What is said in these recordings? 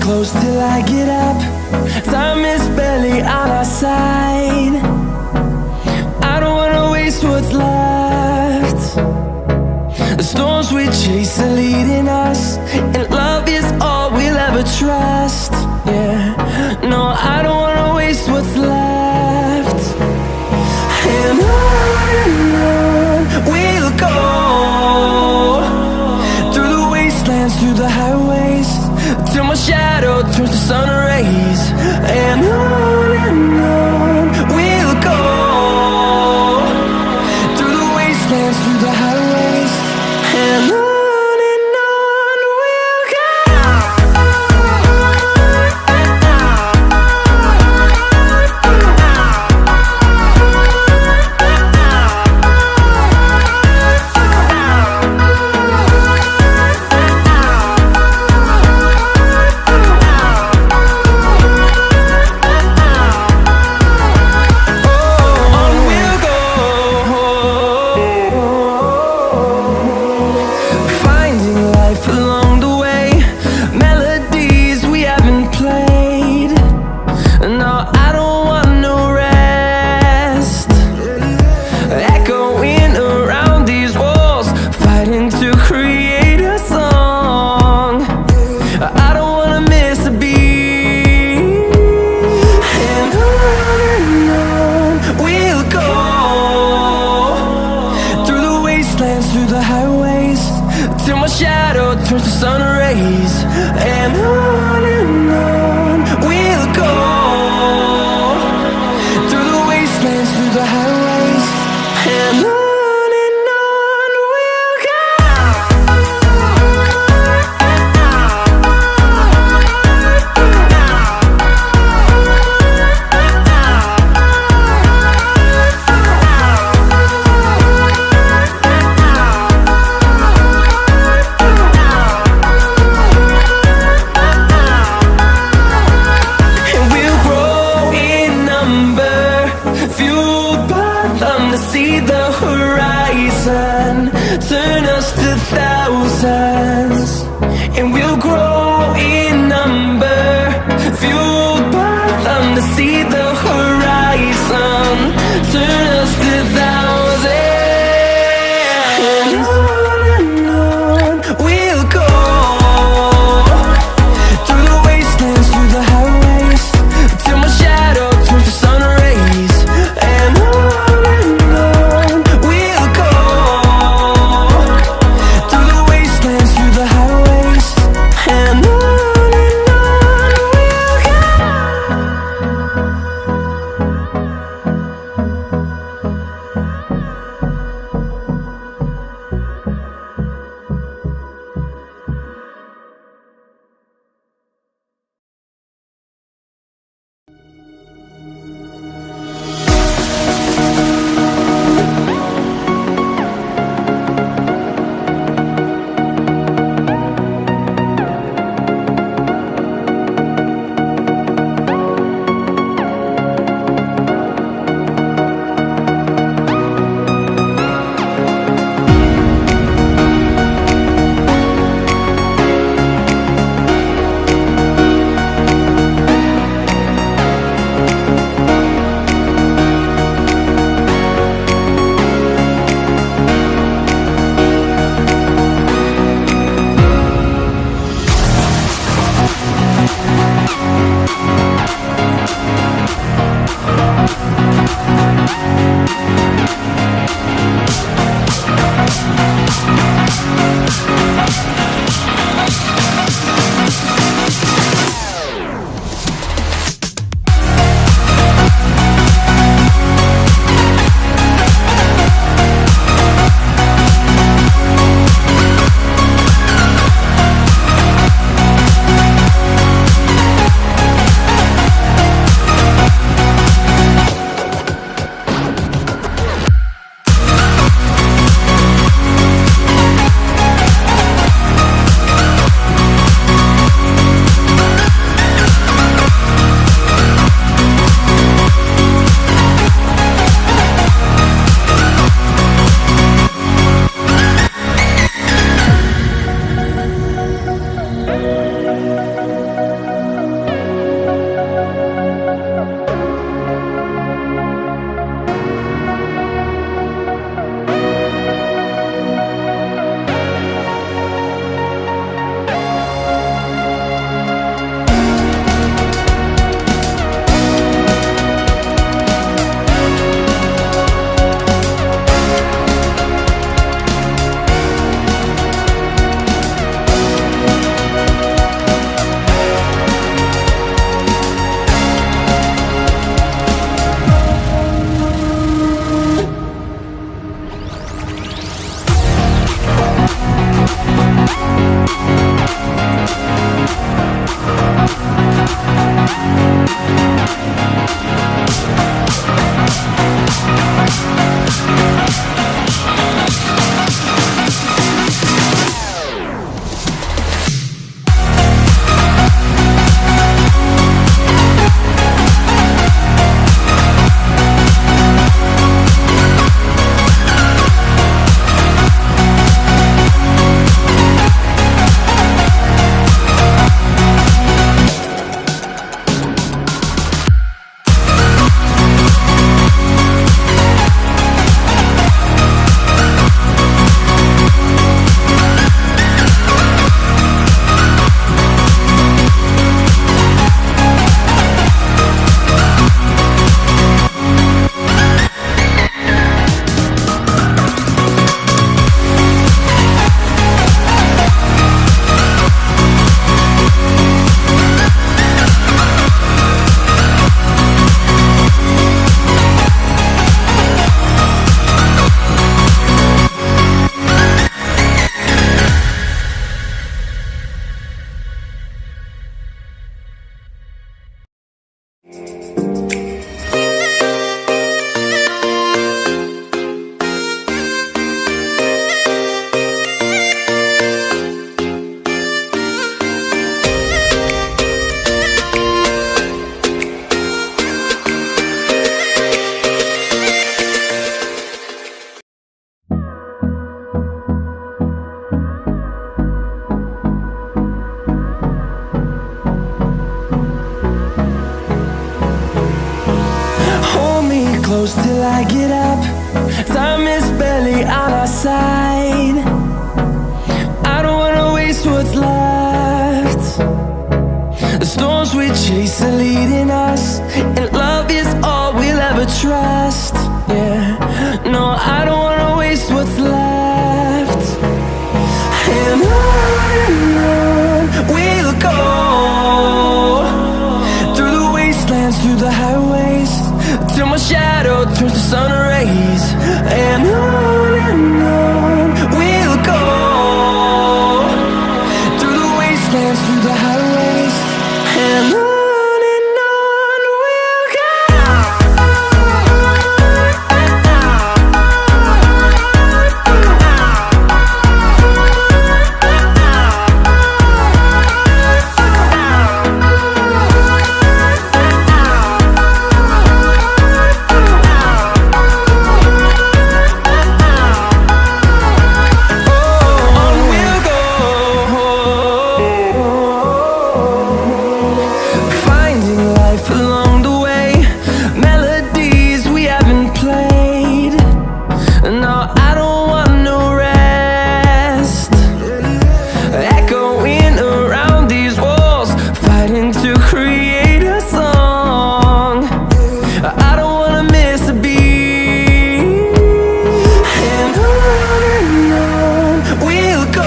close till I get up. Time is barely on our side. I don't wanna waste what's left. The storms we chase are leading us, and love is all we'll ever trust. Yeah, no, I don't wanna waste what's left. And on we'll go, through the wastelands, through the highways, till my shadow turns to sun rays. And on we'll go, through the wastelands, through the highways, and on. till my shadow turns to sun rays. And on we'll go, through the wastelands, through the highways, and on we'll go. See the horizon turn us to thousands, and we'll grow in number, fueled by them to see the horizon turn us to thousands. And on we'll go, through the wastelands, through the highways, till my shadow turns to sun rays. And on we'll go, through the goes till I get up. Time is barely on our side. I don't wanna waste what's left. The storms we chase are leading us, and love is all we'll ever trust. Yeah, no, I don't wanna waste what's left. And on we'll go, through the wastelands, through the highways, till my shadow turns to sun rays. And on we'll go, through the wastelands, through the highways, and on we'll go.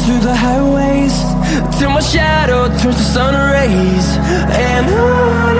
Through the highways, till my shadow turns to sun rays. And on